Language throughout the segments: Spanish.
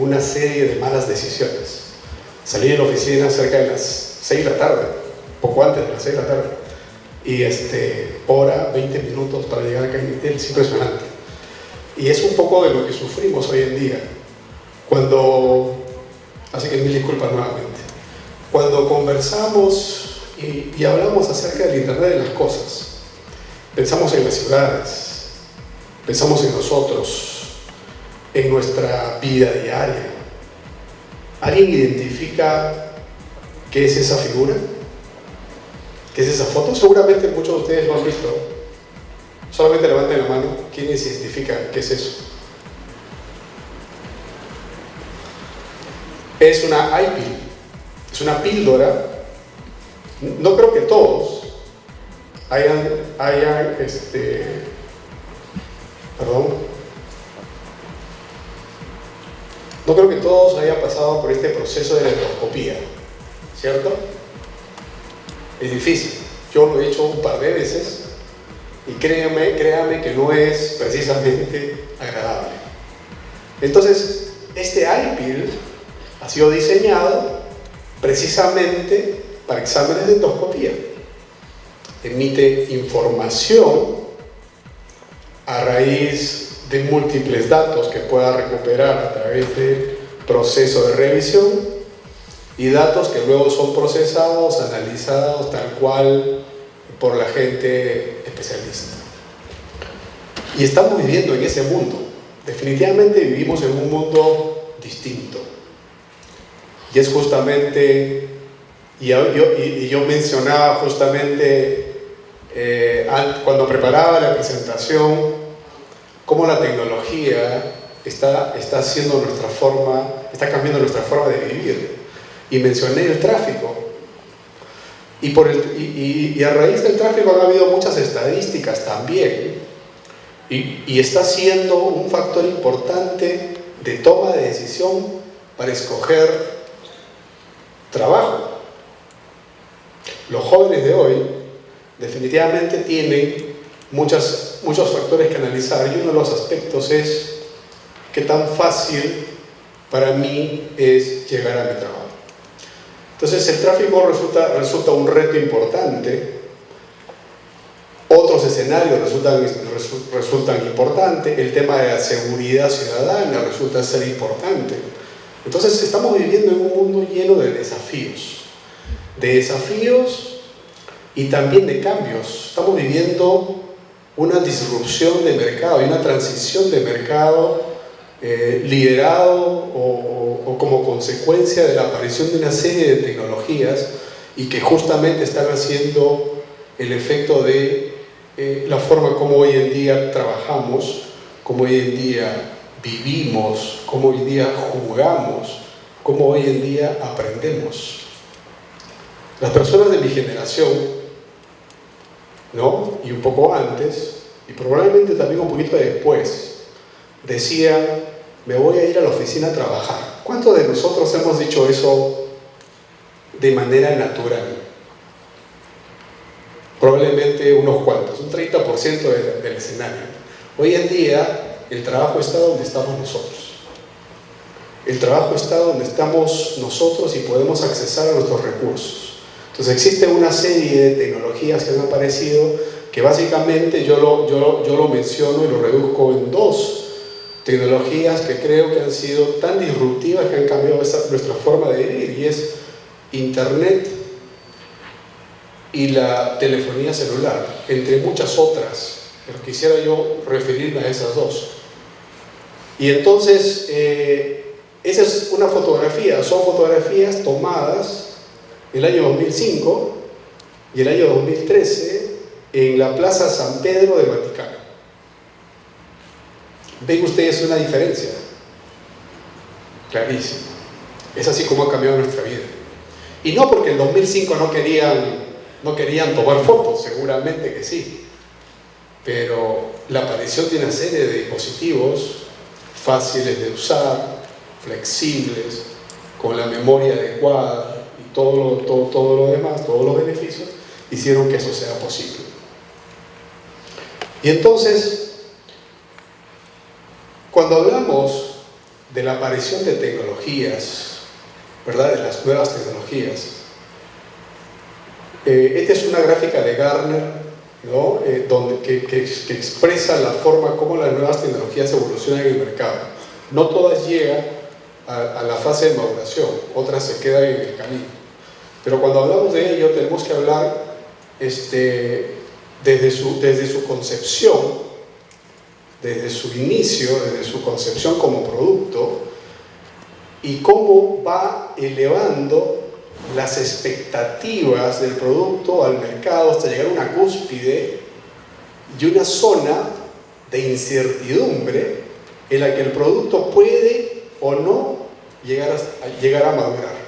una serie de malas decisiones. Salí de la oficina cerca de las 6 de la tarde, poco antes de las 6 de la tarde, y hora, 20 minutos para llegar acá en Intel, es impresionante. Y es un poco de lo que sufrimos hoy en día, así que mil disculpas nuevamente, cuando conversamos y hablamos acerca del Internet de las cosas, pensamos en las ciudades, pensamos en nosotros, en nuestra vida diaria. ¿Alguien identifica qué es esa figura? ¿Qué es esa foto? Seguramente muchos de ustedes lo han visto. Solamente levanten la mano. ¿Quiénes identifican qué es eso? Es una iPill. Es una píldora. No creo que todos hayan no creo que todos hayan pasado por este proceso de endoscopía, ¿cierto? Es difícil. Yo lo he hecho un par de veces y créame que no es precisamente agradable. Entonces, este iPill ha sido diseñado precisamente para exámenes de endoscopía. Emite información a raíz de múltiples datos que pueda recuperar a través del proceso de revisión y datos que luego son procesados, analizados tal cual por la gente especialista. Y estamos viviendo en ese mundo. Definitivamente vivimos en un mundo distinto. Y es justamente, yo mencionaba justamente cuando preparaba la presentación, cómo la tecnología está cambiando nuestra forma de vivir. Y mencioné el tráfico. Y a raíz del tráfico han habido muchas estadísticas también. Y está siendo un factor importante de toma de decisión para escoger trabajo. Los jóvenes de hoy definitivamente tienen muchos factores que analizar, y uno de los aspectos es qué tan fácil para mí es llegar a mi trabajo. Entonces el tráfico resulta un reto importante. Otros escenarios resultan importantes. El tema de la seguridad ciudadana resulta ser importante. Entonces estamos viviendo en un mundo lleno de desafíos y también de cambios. Estamos viviendo una disrupción de mercado y una transición de mercado liderado o como consecuencia de la aparición de una serie de tecnologías y que justamente están haciendo el efecto de la forma como hoy en día trabajamos, como hoy en día vivimos, como hoy en día jugamos, como hoy en día aprendemos. Las personas de mi generación, ¿no? Y un poco antes, y probablemente también un poquito después, decían, me voy a ir a la oficina a trabajar. ¿Cuántos de nosotros hemos dicho eso de manera natural? Probablemente unos cuantos, un 30% del escenario. Hoy en día, el trabajo está donde estamos nosotros. El trabajo está donde estamos nosotros y podemos accesar a nuestros recursos. Entonces existe una serie de tecnologías que han aparecido que básicamente yo lo menciono y lo reduzco en dos tecnologías que creo que han sido tan disruptivas que han cambiado nuestra forma de vivir, y es Internet y la telefonía celular, entre muchas otras, pero quisiera yo referirme a esas dos. Y entonces esa es una fotografía, son fotografías tomadas el año 2005 y el año 2013 en la Plaza San Pedro del Vaticano. ¿Ven ustedes una diferencia? Clarísimo. Es así como ha cambiado nuestra vida. Y no porque en 2005 no querían tomar fotos, seguramente que sí, pero la aparición de una serie de dispositivos fáciles de usar, flexibles, con la memoria adecuada y todo lo demás, todos los beneficios, hicieron que eso sea posible. Y entonces, cuando hablamos de la aparición de tecnologías, ¿verdad? De las nuevas tecnologías. Esta es una gráfica de Gartner, ¿no? que expresa la forma como las nuevas tecnologías evolucionan en el mercado. No todas llegan a la fase de maduración, otras se quedan en el camino. Pero cuando hablamos de ello tenemos que hablar desde su concepción, desde su inicio, desde su concepción como producto, y cómo va elevando las expectativas del producto al mercado hasta llegar a una cúspide y una zona de incertidumbre en la que el producto puede o no llegar a madurar.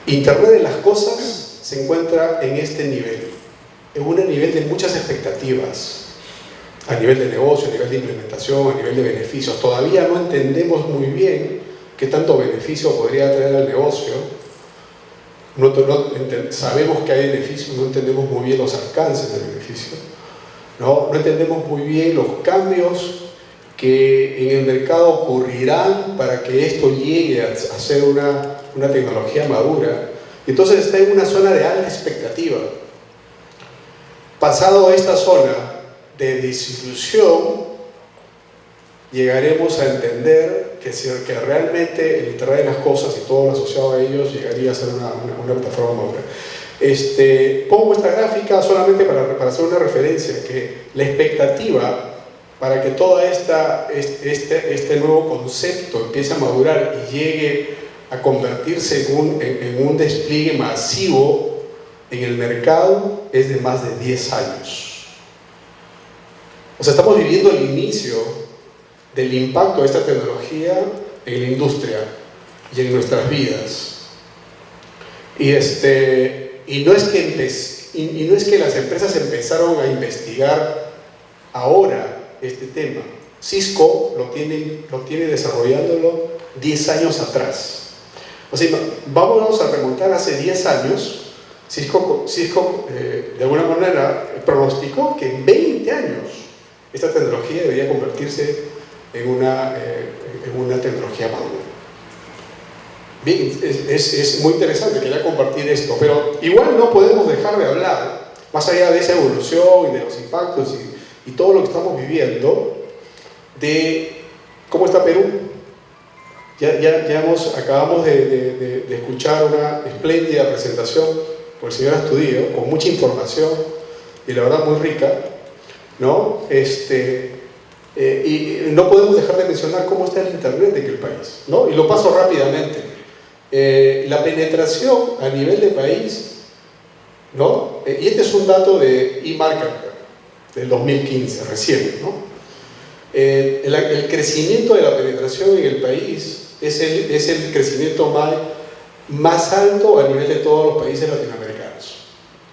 Internet de las cosas se encuentra en este nivel, en un nivel de muchas expectativas, a nivel de negocio, a nivel de implementación, a nivel de beneficios. Todavía no entendemos muy bien qué tanto beneficio podría traer al negocio. Sabemos que hay beneficios, no entendemos muy bien los alcances del beneficio. No entendemos muy bien los cambios que en el mercado ocurrirán para que esto llegue a ser una tecnología madura. Entonces está en una zona de alta expectativa. Pasado esta zona de desilusión, llegaremos a entender que realmente el Internet de las cosas y todo lo asociado a ellos llegaría a ser una plataforma madura. Pongo esta gráfica solamente para hacer una referencia, que la expectativa para que todo este nuevo concepto empiece a madurar y llegue a convertirse en un despliegue masivo en el mercado es de más de 10 años. O sea, estamos viviendo el inicio del impacto de esta tecnología en la industria y en nuestras vidas. Y no es que las empresas empezaron a investigar ahora este tema. Cisco lo tiene desarrollándolo 10 años atrás. O sea, vamos a remontar hace 10 años. Cisco de alguna manera pronosticó que en 20 años esta tecnología debería convertirse en una tecnología madura. Bien, es muy interesante quería compartir esto, pero igual no podemos dejar de hablar, más allá de esa evolución y de los impactos y todo lo que estamos viviendo, de cómo está Perú. Acabamos de escuchar una espléndida presentación por el señor Astudillo, con mucha información y la verdad muy rica, ¿no? Y no podemos dejar de mencionar cómo está el Internet en el país, ¿no? Y lo paso rápidamente. La penetración a nivel de país, ¿no? Y este es un dato de eMarketer del 2015, recién, ¿no? El crecimiento de la penetración en el país es el crecimiento más alto a nivel de todos los países latinoamericanos.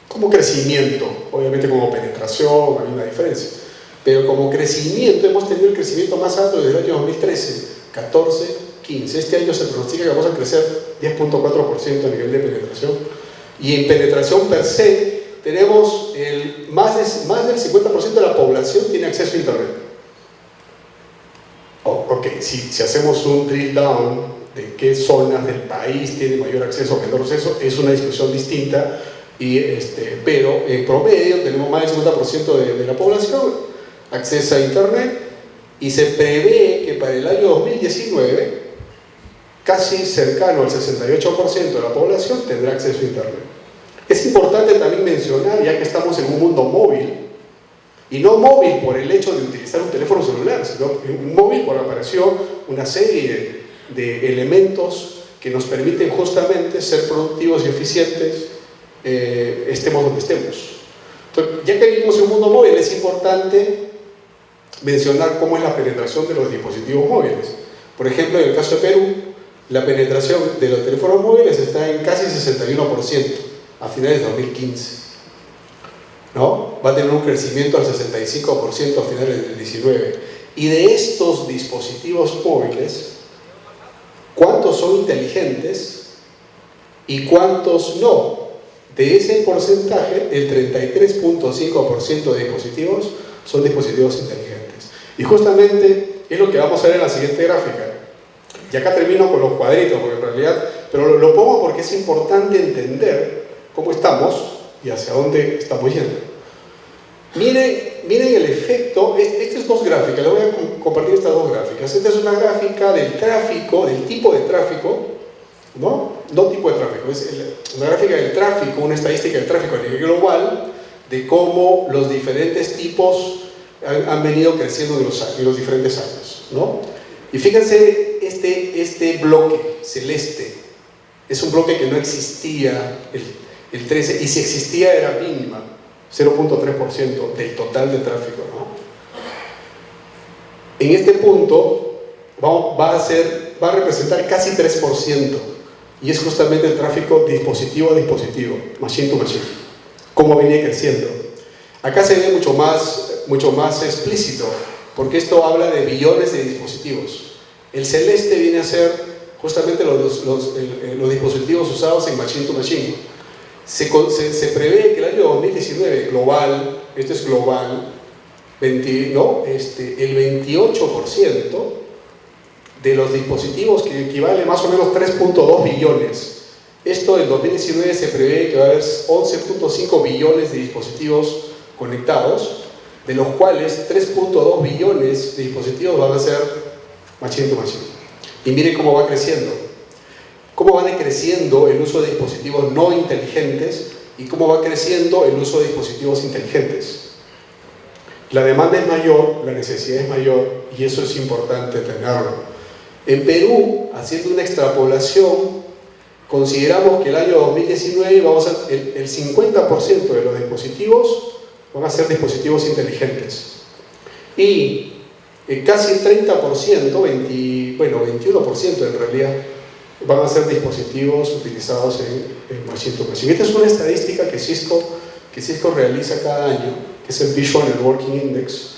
Como crecimiento, obviamente como penetración hay una diferencia, pero como crecimiento hemos tenido el crecimiento más alto desde el año 2013, 14, 15. Este año se pronostica que vamos a crecer 10.4% a nivel de penetración, y en penetración per se tenemos más del 50% de la población tiene acceso a Internet. Ok, si hacemos un drill down de qué zonas del país tienen mayor acceso o menor acceso, es una discusión distinta, pero en promedio tenemos más del 50% de la población accesa a Internet, y se prevé que para el año 2019 casi cercano al 68% de la población tendrá acceso a Internet. Es importante también mencionar, ya que estamos en un mundo móvil, y no móvil por el hecho de utilizar un teléfono celular, sino un móvil porque apareció una serie de elementos que nos permiten justamente ser productivos y eficientes, estemos donde estemos. Entonces, ya que vivimos en un mundo móvil, es importante mencionar cómo es la penetración de los dispositivos móviles. Por ejemplo, en el caso de Perú, la penetración de los teléfonos móviles está en casi 61% a finales de 2015, ¿no? Va a tener un crecimiento al 65% a finales del 19. Y de estos dispositivos móviles, ¿cuántos son inteligentes y cuántos no? De ese porcentaje, el 33.5% de dispositivos son dispositivos inteligentes. Y justamente es lo que vamos a ver en la siguiente gráfica. Y acá termino con los cuadritos, porque en realidad, pero lo pongo porque es importante entender cómo estamos y hacia dónde estamos yendo. Miren el efecto, estas dos gráficas, les voy a compartir estas dos gráficas. Esta es una gráfica del tráfico, del tipo de tráfico, ¿no? No tipo de tráfico, es una gráfica del tráfico, una estadística del tráfico a nivel global, de cómo los diferentes tipos han venido creciendo en los diferentes años, ¿no? Y fíjense, este bloque celeste es un bloque que no existía el 13, y si existía era mínima, 0.3% del total de tráfico, ¿no? En este punto va a representar casi 3%, y es justamente el tráfico dispositivo a dispositivo, machine to machine, cómo venía creciendo. Acá se ve mucho más explícito, porque esto habla de billones de dispositivos. El celeste viene a ser justamente los dispositivos usados en machine to machine. Se prevé que el año 2019 global, esto es global, el 28% de los dispositivos, que equivale más o menos 3.2 billones. Esto en 2019 se prevé que va a haber 11.5 billones de dispositivos conectados, de los cuales 3.2 billones de dispositivos van a ser machine to machine. Y miren cómo va creciendo. Cómo va decreciendo el uso de dispositivos no inteligentes y cómo va creciendo el uso de dispositivos inteligentes. La demanda es mayor, la necesidad es mayor, y eso es importante tenerlo. En Perú, haciendo una extrapolación, consideramos que el año 2019 el 50% de los dispositivos van a ser dispositivos inteligentes. Y casi el 30%, 21% en realidad, van a ser dispositivos utilizados en machine to machine. Esta es una estadística que Cisco realiza cada año, que es el Visual Networking Index,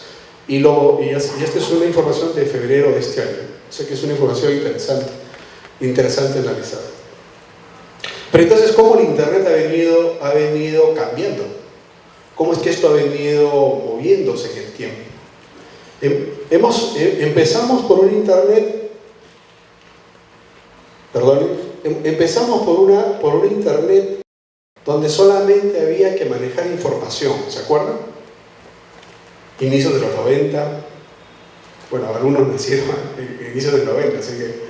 y esta es una información de febrero de este año. O sea que es una información interesante analizar. Pero entonces, ¿cómo el Internet ha venido cambiando? ¿Cómo es que esto ha venido moviéndose en el tiempo? Empezamos por un Internet, empezamos por un Internet donde solamente había que manejar información, ¿se acuerdan? Inicios de los 90, bueno, algunos nacieron en inicios del 90, así que,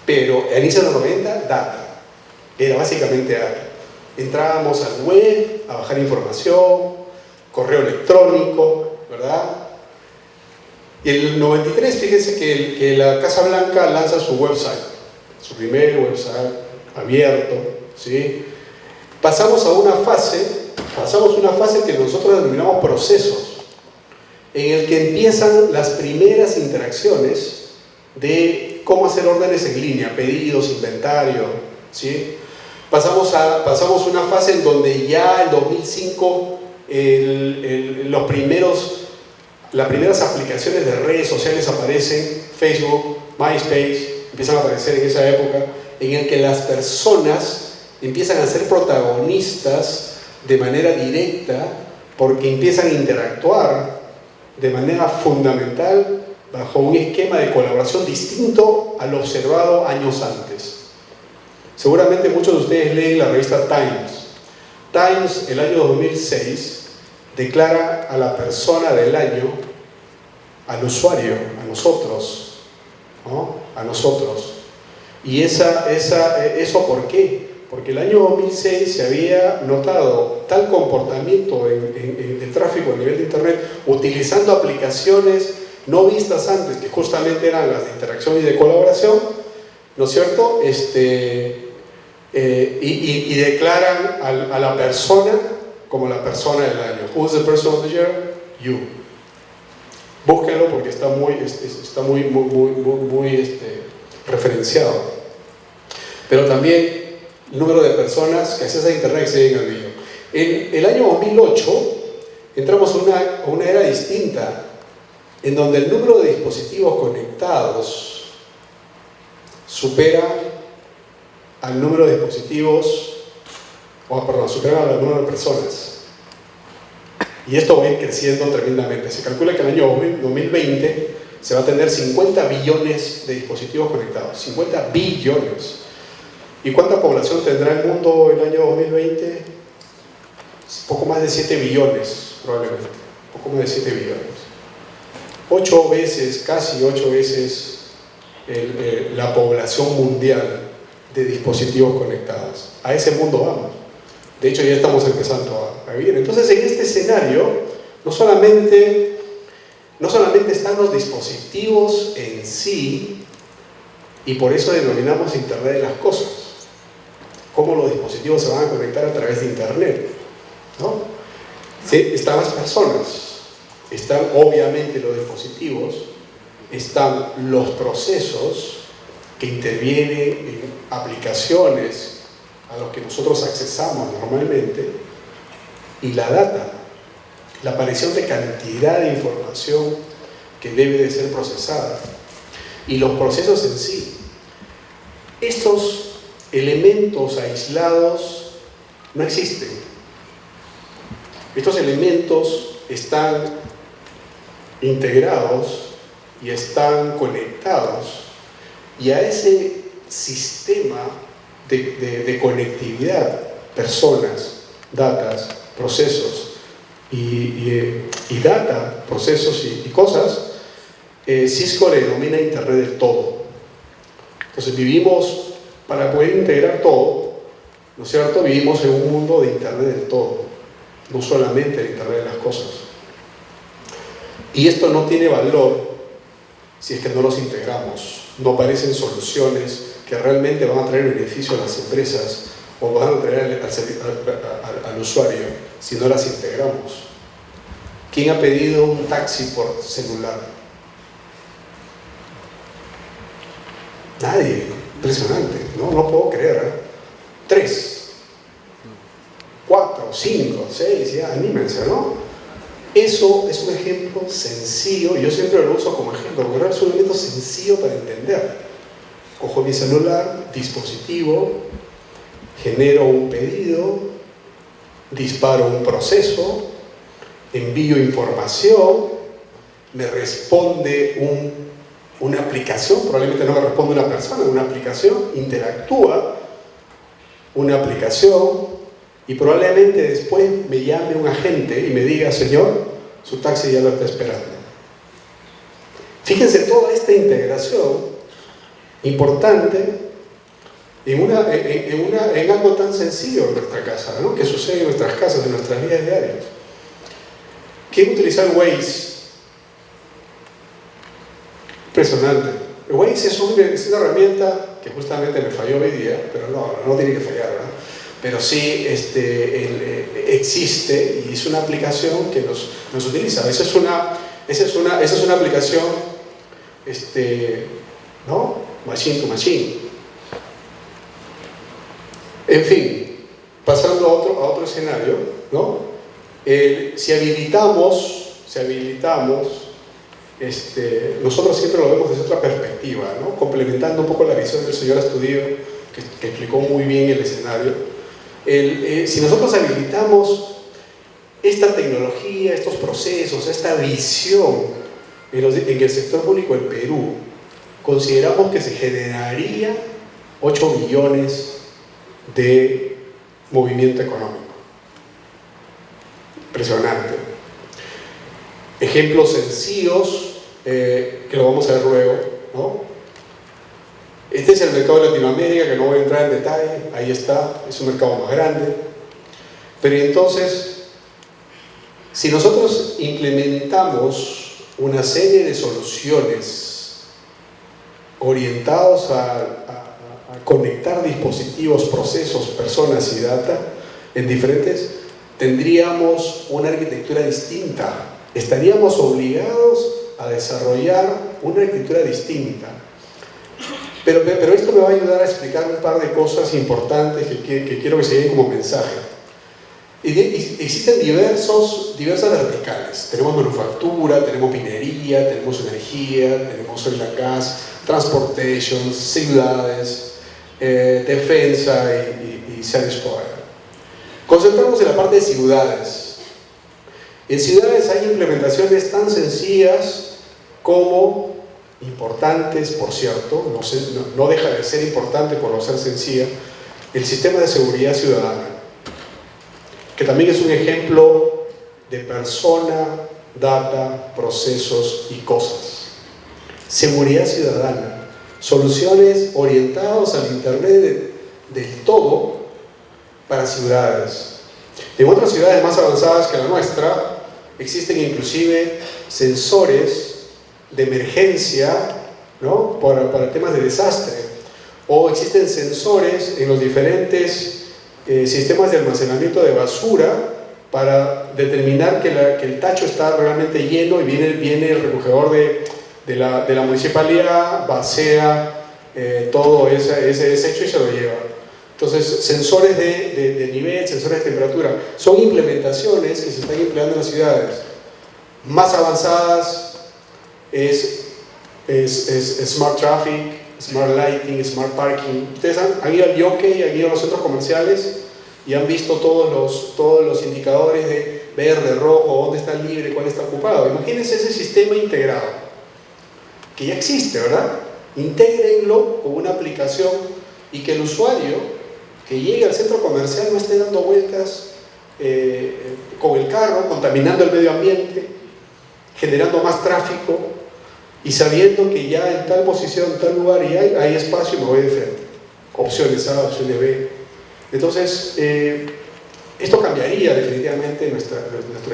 pero a inicios de los 90, data, era básicamente data. Entrábamos al web a bajar información, correo electrónico, ¿verdad? Y en el 93, fíjense que la Casa Blanca lanza su website, su primer website abierto, ¿sí? Pasamos una fase que nosotros denominamos procesos, en el que empiezan las primeras interacciones de cómo hacer órdenes en línea, pedidos, inventario, ¿sí? Pasamos una fase en donde ya en 2005 las primeras aplicaciones de redes sociales aparecen, Facebook, MySpace, empiezan a aparecer en esa época, en el que las personas empiezan a ser protagonistas de manera directa porque empiezan a interactuar de manera fundamental bajo un esquema de colaboración distinto al observado años antes. Seguramente muchos de ustedes leen la revista Times. Times, el año 2006, declara a la persona del año, al usuario, a nosotros, ¿no? A nosotros. ¿Y eso por qué? Porque el año 2006 se había notado tal comportamiento de tráfico a nivel de Internet, utilizando aplicaciones no vistas antes, que justamente eran las de interacción y de colaboración, ¿no es cierto? Y declaran a la persona como la persona del año. Who's the person of the year? You. Búsquenlo porque está muy referenciado. Pero también el número de personas que accesan a Internet exceden al billón. En el año 2008 entramos a una era distinta, en donde el número de dispositivos conectados supera al número de dispositivos, supera al número de personas. Y esto va a ir creciendo tremendamente. Se calcula que en el año 2020 se va a tener 50 billones de dispositivos conectados. 50 billones. ¿Y cuánta población tendrá el mundo el año 2020? Poco más de 7 billones, probablemente. Poco más de 7 billones. 8 veces, casi 8 veces la población mundial de dispositivos conectados. A ese mundo vamos. De hecho, ya estamos empezando a vivir. Entonces, en este escenario, no solamente están los dispositivos en sí, y por eso denominamos Internet de las cosas. Cómo los dispositivos se van a conectar a través de Internet, ¿no? Sí, están las personas, están obviamente los dispositivos, están los procesos que intervienen en aplicaciones a los que nosotros accesamos normalmente, y la data, la aparición de cantidad de información que debe de ser procesada, y los procesos en sí. Estos elementos aislados no existen. Estos elementos están integrados y están conectados, y a ese sistema de conectividad, personas, datas, procesos y data, procesos y cosas, Cisco le denomina Internet del todo. Entonces vivimos, para poder integrar todo, ¿no es cierto? Vivimos en un mundo de Internet del todo, no solamente el Internet de las cosas. Y esto no tiene valor si es que no los integramos. No aparecen soluciones que realmente van a traer beneficio a las empresas o van a traer al usuario si no las integramos. ¿Quién ha pedido un taxi por celular? Nadie. Impresionante, ¿no? No puedo creer, ¿eh? 3, 4, 5, 6, ya, anímense, ¿no? Eso es un ejemplo sencillo, y yo siempre lo uso como ejemplo, porque es un elemento sencillo para entender. Cojo mi celular, dispositivo, genero un pedido, disparo un proceso, envío información, me responde una aplicación, probablemente no me responde una persona, una aplicación, interactúa una aplicación, y probablemente después me llame un agente y me diga: señor, su taxi ya lo está esperando. Fíjense toda esta integración importante en algo tan sencillo en nuestra casa, ¿no? Que sucede en nuestras casas, en nuestras vidas diarias. ¿Quién utiliza el Waze? Impresionante. El Waze es una herramienta que justamente me falló hoy día, pero no tiene que fallar, ¿verdad? Pero sí existe, y es una aplicación que nos utiliza. Esa es una aplicación, ¿no? Machine to machine. En fin, pasando a otro escenario, ¿no? Si habilitamos, nosotros siempre lo vemos desde otra perspectiva, ¿no? Complementando un poco la visión del señor Astudillo, que explicó muy bien el escenario. Si nosotros habilitamos esta tecnología, estos procesos, esta visión en el sector público en Perú, consideramos que se generaría 8 millones de movimiento económico. Impresionante. Ejemplos sencillos que lo vamos a ver luego, ¿no? Este es el mercado de Latinoamérica, que no voy a entrar en detalle, ahí está, es un mercado más grande. Pero entonces, si nosotros implementamos una serie de soluciones orientados a conectar dispositivos, procesos, personas y data en diferentes, tendríamos una arquitectura distinta. Estaríamos obligados a desarrollar una arquitectura distinta. Pero esto me va a ayudar a explicar un par de cosas importantes que quiero que se den como mensaje. Existen diversas verticales. Tenemos manufactura, tenemos minería, tenemos energía, tenemos oil and gas, transportation, ciudades, defensa y service provider. Concentramos en la parte de ciudades. En ciudades hay implementaciones tan sencillas como importantes, por cierto, no deja de ser importante por no ser sencilla, el sistema de seguridad ciudadana, que también es un ejemplo de persona, data, procesos y cosas. Seguridad ciudadana, soluciones orientadas al Internet del todo para ciudades. En otras ciudades más avanzadas que la nuestra, existen inclusive sensores de emergencia, ¿no? para temas de desastre, o existen sensores en los diferentes sistemas de almacenamiento de basura para determinar que el tacho está realmente lleno y viene el recogedor de la municipalidad, vacía todo ese desecho y se lo lleva. Entonces, sensores de nivel, sensores de temperatura, son implementaciones que se están empleando en las ciudades. Más avanzadas es Smart Traffic, Smart Lighting, Smart Parking. Ustedes han ido al Jockey, han ido a los centros comerciales y han visto todos los indicadores de verde, rojo, dónde está libre, cuál está ocupado. Imagínense ese sistema integrado, que ya existe, ¿verdad? Intégrenlo con una aplicación y que el usuario que llegue al centro comercial no esté dando vueltas con el carro, contaminando el medio ambiente, generando más tráfico y sabiendo que ya en tal posición, en tal lugar y hay espacio y me voy de frente. Opciones A, opciones B. Entonces, esto cambiaría definitivamente nuestro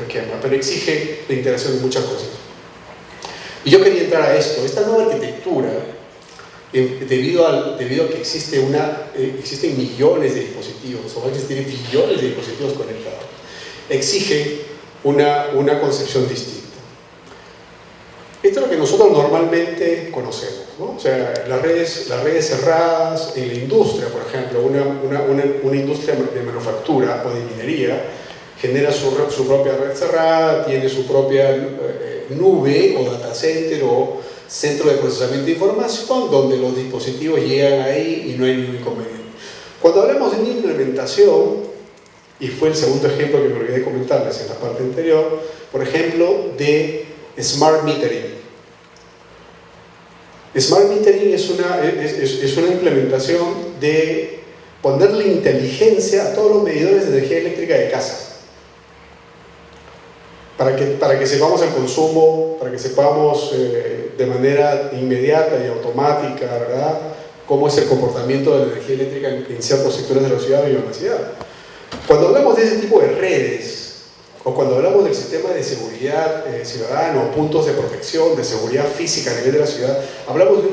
esquema, pero exige la integración de muchas cosas. Y yo quería entrar a esto. Esta nueva arquitectura, debido a que existen millones de dispositivos, o van a existir billones de dispositivos conectados, exige una concepción distinta. Esto es lo que nosotros normalmente conocemos, ¿no? O sea, las redes cerradas en la industria, por ejemplo, una industria de manufactura o de minería genera su propia red cerrada, tiene su propia nube o data center o centro de procesamiento de información donde los dispositivos llegan ahí y no hay ningún inconveniente. Cuando hablamos de una implementación, y fue el segundo ejemplo que me olvidé comentarles en la parte anterior, por ejemplo, de Smart Metering. Smart Metering es una implementación de ponerle inteligencia a todos los medidores de energía eléctrica de casa. Para que sepamos el consumo, para que sepamos de manera inmediata y automática, ¿verdad?, cómo es el comportamiento de la energía eléctrica en ciertos sectores de la ciudad y de la ciudad. Cuando hablamos de ese tipo de redes, o cuando hablamos del sistema de seguridad ciudadano, puntos de protección, de seguridad física a nivel de la ciudad, hablamos de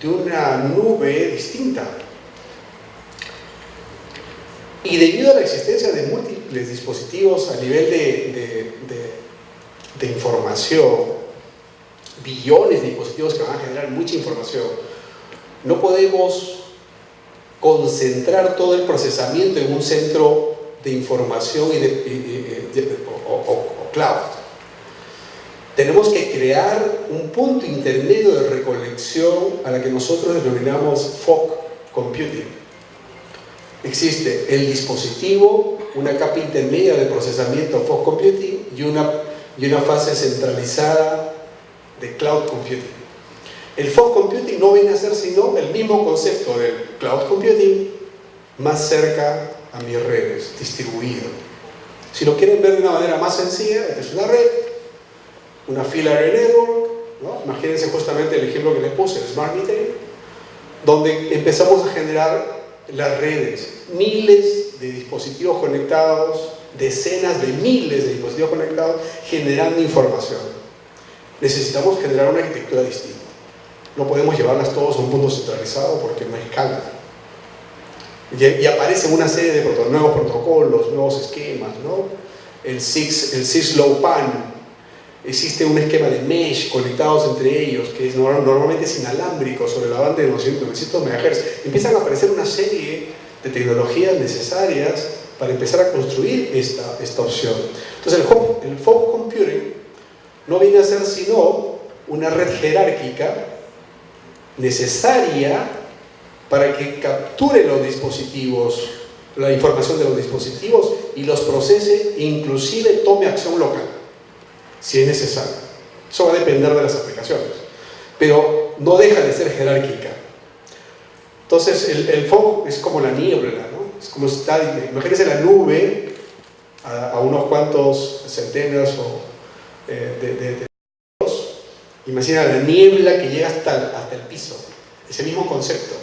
una nube distinta. Y debido a la existencia de múltiples dispositivos a nivel de información, billones de dispositivos que van a generar mucha información, no podemos concentrar todo el procesamiento en un centro de información o cloud. Tenemos que crear un punto intermedio de recolección a la que nosotros denominamos fog computing. Existe el dispositivo, una capa intermedia de procesamiento fog computing y una fase centralizada de cloud computing. El fog computing no viene a ser sino el mismo concepto del cloud computing más cerca a mis redes, distribuido. Si lo quieren ver de una manera más sencilla, es una red, una fila de network, ¿no? Imagínense justamente el ejemplo que les puse, el Smart Metering, donde empezamos a generar las redes, miles de dispositivos conectados, decenas de miles de dispositivos conectados, generando información. Necesitamos generar una arquitectura distinta. No podemos llevarlas todos a un punto centralizado porque no escala. Y aparecen una serie de nuevos protocolos, nuevos esquemas, ¿no? El SysLow-PAN, existe un esquema de mesh conectados entre ellos, que normalmente es inalámbrico sobre la banda de 900 MHz. Empiezan a aparecer una serie de tecnologías necesarias para empezar a construir esta opción. Entonces el fog computing no viene a ser sino una red jerárquica necesaria para que capture los dispositivos, la información de los dispositivos y los procese e inclusive tome acción local, si es necesario. Eso va a depender de las aplicaciones, pero no deja de ser jerárquica. Entonces el fog es como la niebla, ¿no? Es como estar, imagínense la nube a unos cuantos centenas de imagina la niebla que llega hasta el piso. Ese mismo concepto.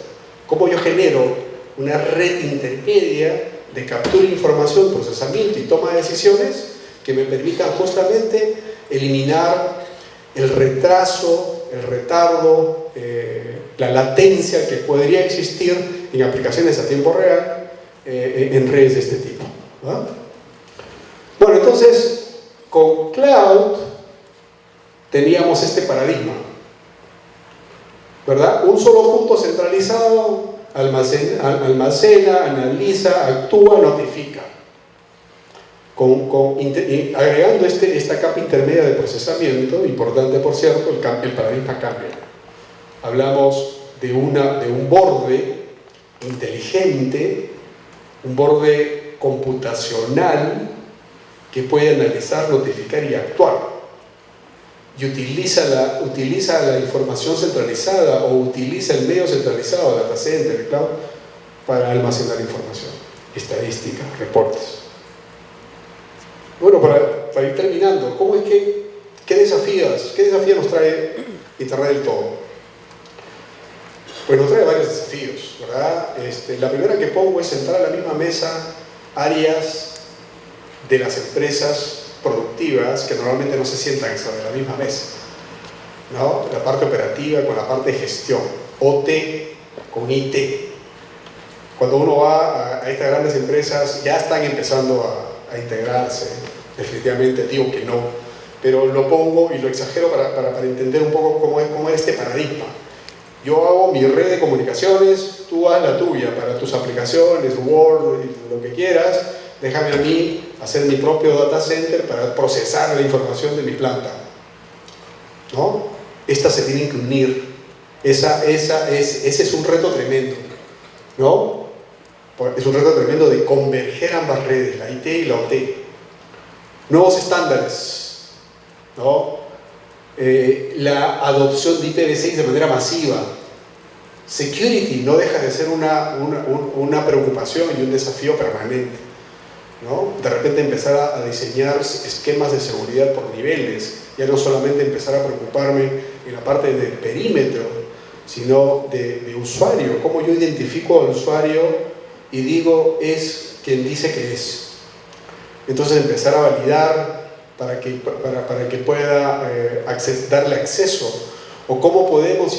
Cómo yo genero una red intermedia de captura de información, procesamiento y toma de decisiones que me permitan justamente eliminar el retraso, el retardo, la latencia que podría existir en aplicaciones a tiempo real en redes de este tipo, ¿no? Bueno, entonces con Cloud teníamos este paradigma, ¿verdad? Un solo punto centralizado almacena, analiza, actúa, notifica. Agregando esta capa intermedia de procesamiento, importante por cierto, el paradigma cambia. Hablamos de un borde inteligente, un borde computacional que puede analizar, notificar y actuar. Y utiliza la información centralizada o utiliza el medio centralizado, data center, el cloud, para almacenar información, estadística, reportes. Bueno, para ir terminando, ¿qué desafíos nos trae Internet del todo? Pues nos trae varios desafíos, ¿verdad? La primera que pongo es sentar a la misma mesa áreas de las empresas productivas que normalmente no se sientan sobre la misma mesa, ¿no? La parte operativa con la parte de gestión, OT con IT. Cuando uno va a estas grandes empresas ya están empezando a integrarse, definitivamente digo que no, pero lo pongo y lo exagero para entender un poco cómo es este paradigma. Yo hago mi red de comunicaciones, tú haz la tuya para tus aplicaciones, Word, lo que quieras, déjame a mí hacer mi propio data center para procesar la información de mi planta, ¿no? Estas se tienen que unir. Ese es un reto tremendo, ¿no? Es un reto tremendo de converger ambas redes, la IT y la OT. Nuevos estándares, ¿no? La adopción de IPv6 de manera masiva. Security no deja de ser una preocupación y un desafío permanente, ¿no? De repente empezar a diseñar esquemas de seguridad por niveles, ya no solamente empezar a preocuparme en la parte del perímetro, sino de usuario, cómo yo identifico al usuario y digo es quien dice que es. Entonces empezar a validar para que pueda darle acceso, o cómo podemos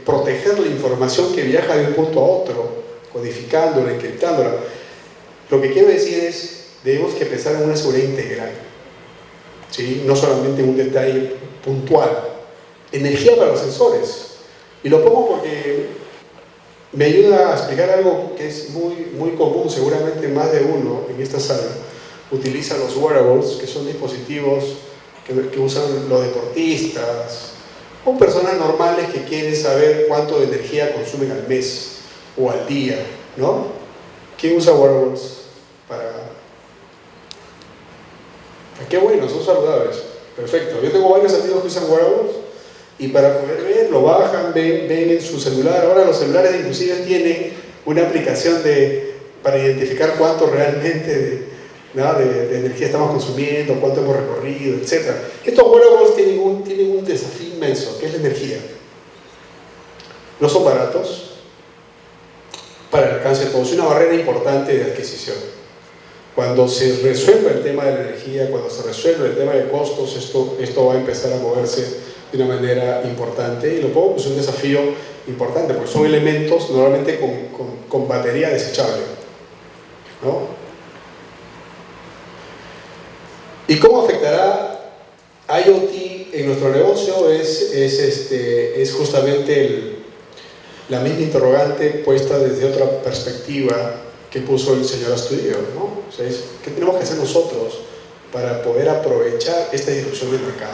proteger la información que viaja de un punto a otro, codificándola, encriptándola. Lo que quiero decir es, debemos que pensar en una seguridad integral, ¿sí? No solamente un detalle puntual. Energía para los sensores. Y lo pongo porque me ayuda a explicar algo que es muy común, seguramente más de uno en esta sala utiliza los wearables, que son dispositivos que usan los deportistas o personas normales que quieren saber cuánto de energía consumen al mes o al día, ¿no? ¿Quién usa wearables qué bueno, son saludables? Perfecto. Yo tengo varios amigos que usan wearables y para poder ver, lo bajan, ven en su celular. Ahora los celulares inclusive tienen una aplicación para identificar cuánto realmente de energía estamos consumiendo, cuánto hemos recorrido, etc. Estos wearables tienen un desafío inmenso, que es la energía. No son baratos para el alcance de todos, es una barrera importante de adquisición. Cuando se resuelva el tema de la energía, cuando se resuelva el tema de costos, esto va a empezar a moverse de una manera importante, y lo pongo pues un desafío importante, porque son elementos normalmente con batería desechable, ¿no? ¿Y cómo afectará IoT en nuestro negocio? Es justamente la misma interrogante puesta desde otra perspectiva que puso el señor Astudillo, ¿no? O sea, ¿qué tenemos que hacer nosotros para poder aprovechar esta disrupción del mercado?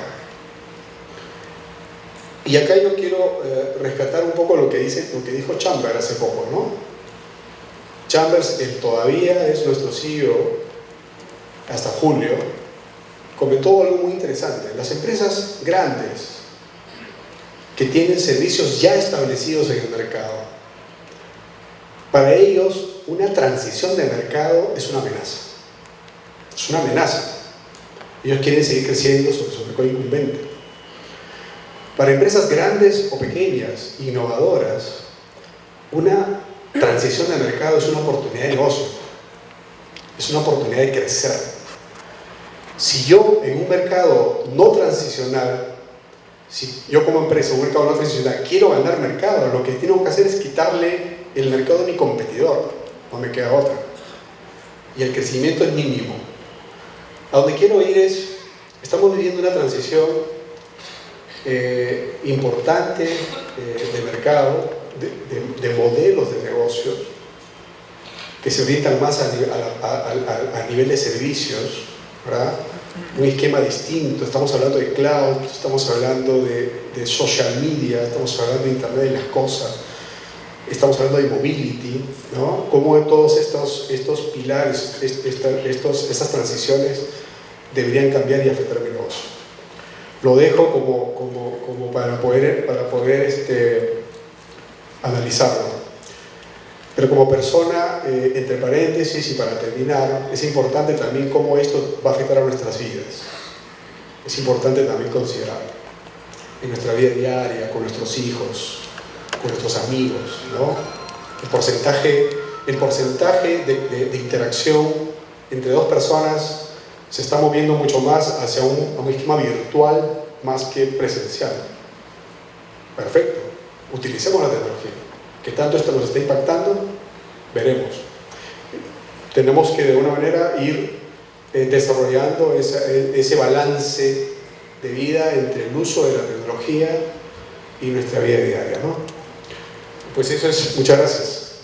Y acá yo quiero rescatar un poco lo que dijo Chambers hace poco, ¿no? Chambers, él todavía es nuestro CEO hasta julio, comentó algo muy interesante. Las empresas grandes que tienen servicios ya establecidos en el mercado, para ellos una transición de mercado es una amenaza. Es una amenaza. Ellos quieren seguir creciendo sobre su mercado incumbente. Para empresas grandes o pequeñas, innovadoras, una transición de mercado es una oportunidad de negocio. Es una oportunidad de crecer. Si yo en un mercado no transicional, si yo como empresa, un mercado no transicional, quiero ganar mercado, lo que tengo que hacer es quitarle el mercado de mi competidor. No me queda otra. Y el crecimiento es mínimo. A donde quiero ir es, estamos viviendo una transición importante de mercado, de modelos de negocios que se orientan más a nivel de servicios, ¿verdad? Un esquema distinto. Estamos hablando de cloud, estamos hablando de social media, estamos hablando de Internet de las cosas, estamos hablando de mobility, ¿no? Cómo todos estos pilares, estas transiciones deberían cambiar y afectar mi negocio. Lo dejo como para poder analizarlo. Pero como persona, entre paréntesis y para terminar, es importante también cómo esto va a afectar a nuestras vidas. Es importante también considerarlo en nuestra vida diaria, con nuestros hijos, con nuestros amigos, ¿no? El porcentaje de interacción entre dos personas se está moviendo mucho más hacia un esquema virtual más que presencial. Perfecto. Utilicemos la tecnología. ¿Qué tanto esto nos está impactando? Veremos. Tenemos que de alguna manera ir desarrollando ese balance de vida entre el uso de la tecnología y nuestra vida diaria, ¿no? Pues eso es. Muchas gracias.